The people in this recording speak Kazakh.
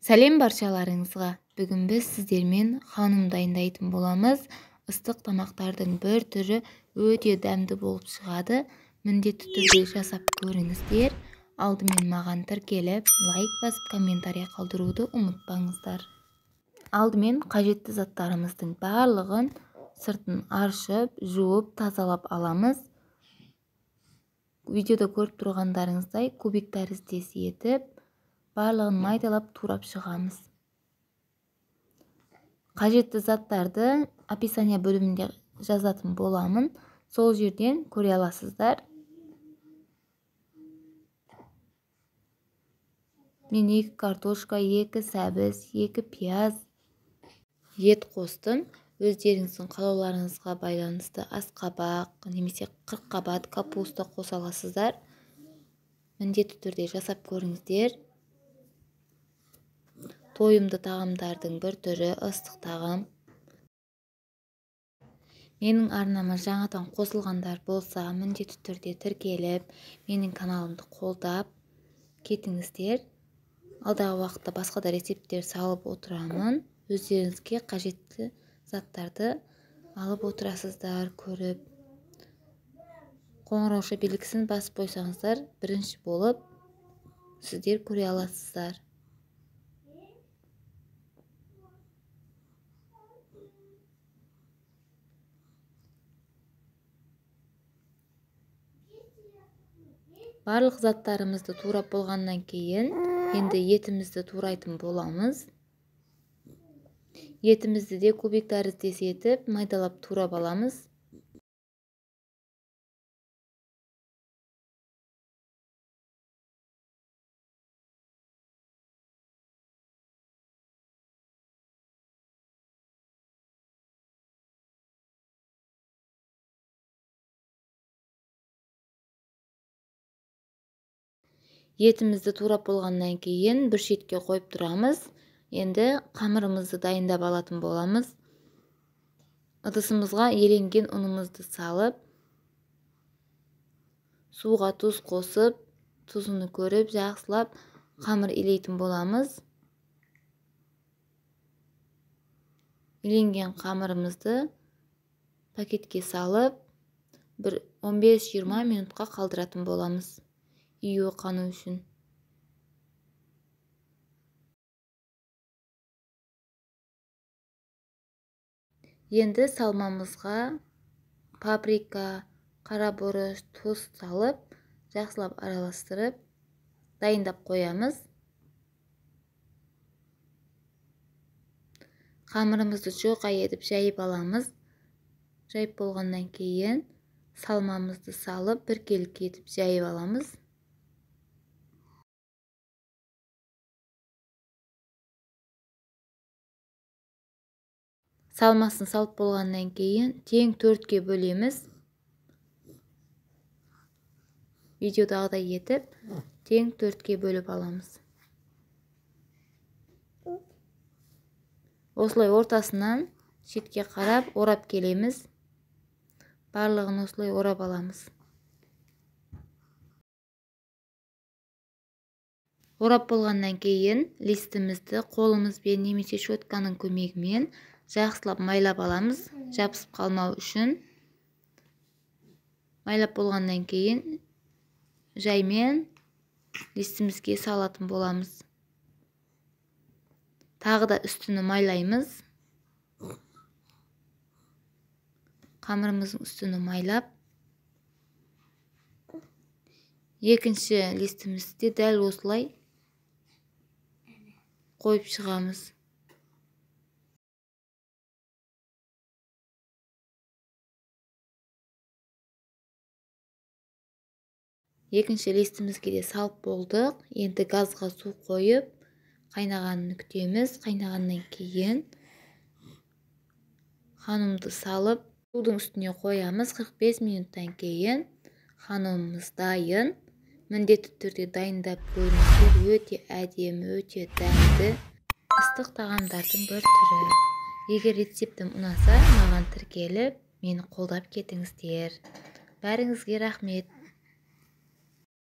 Сәлем баршаларыңызға. Бүгін біз сіздермен ханым дайындайтын боламыз. Ыстық тамақтардың бір түрі өте дәмді болып шығады. Міндетті түрде жасап көріңіздер. Алдымен маған тіркеліп, лайк басып, комментарий қалдыруды ұмытпаңыздар. Алдымен қажетті заттарымыздың барлығын сыртын аршып, жуып, тазалап аламыз. Видеода көріп тұрғандарыңыздай кубик тәріздес етіп, барлығын майдалап турап шығамыз. Қажетті заттарды описание бөлімінде жазатын боламын. Сол жерден көре аласыздар. Мен 2 картошка, 2 сәбіз, 2 пияз, ет қостым. Өздеріңіздің қалауларыңызға байланысты асқабақ немесе қырыққабат капуста қоса аласыздар. Міндетті түрде жасап көріңіздер. Тойымды тағамдардың бір түрі ыстық тағам. Менің арнама жаңадан қосылғандар болса, міндетті түрде тіркеліп, менің каналымды қолдап кетіңіздер. Алдағы уақытта басқа да рецепттер салып отырамын. Өздеріңізге қажетті заттарды алып отырасыздар, көріп. Қоңырауша белгісін басып қойсаңыздар, бірінші болып сіздер көре аласыздар. Барлық заттарымызды турап болғаннан кейін, енді етімізді турайтын боламыз. Етімізді де кубик тәріздес етіп, майдалап турап аламыз. Етімізді турап болғаннан кейін бір шетке қойып тұрамыз. Енді қамырымызды дайындап алатын боламыз. Ыдысымызға еленген ұнымызды салып, суға тұз қосып, тұзыны көріп, жақсылап қамыр илейтін боламыз. Иленген қамырымызды пакетке салып, бір 15-20 минутқа қалдыратын боламыз. Үйі қану үшін. Енді салмамызға паприка, қара бұрыш, тұз салып, жақсылап араластырып, дайындап қоямыз. Қамырымызды жоқа етіп жайып аламыз. Жайып болғаннан кейін салмамызды салып, біркелкі етіп жайып аламыз. Салмасын салып болғаннан кейін тең 4-ке бөлеміз. Видеодағыдай етіп, тең 4-ке бөліп аламыз. Осылай ортасынан шетке қарап орап келеміз. Барлығын осылай орап аламыз. Орап болғаннан кейін листімізді қолымызбен немесе щетканың көмегімен жақсылап майлап аламыз, жабысып қалмау үшін. Майлап болғаннан кейін жаймен листімізге салатын боламыз. Тағы да үстіні майлаймыз. Қамырымыздың үстіні майлап, екінші листімізді дәл осылай қойып шығамыз. Екінші листімізге де салып болдық. Енді газға су қойып, қайнағанын күтеміз. Қайнағаннан кейін ханымды салып, судың үстіне қоямыз. 45 минуттан кейін ханымымыз дайын. Міндетті түрде дайындап көріңіздер. Өте әдемі, өте дәмді ыстық тағамдардың бір түрі. Егер рецептім ұнаса, маған тіркеліп, мені қолдап кетіңіздер. Бәріңізге рахмет.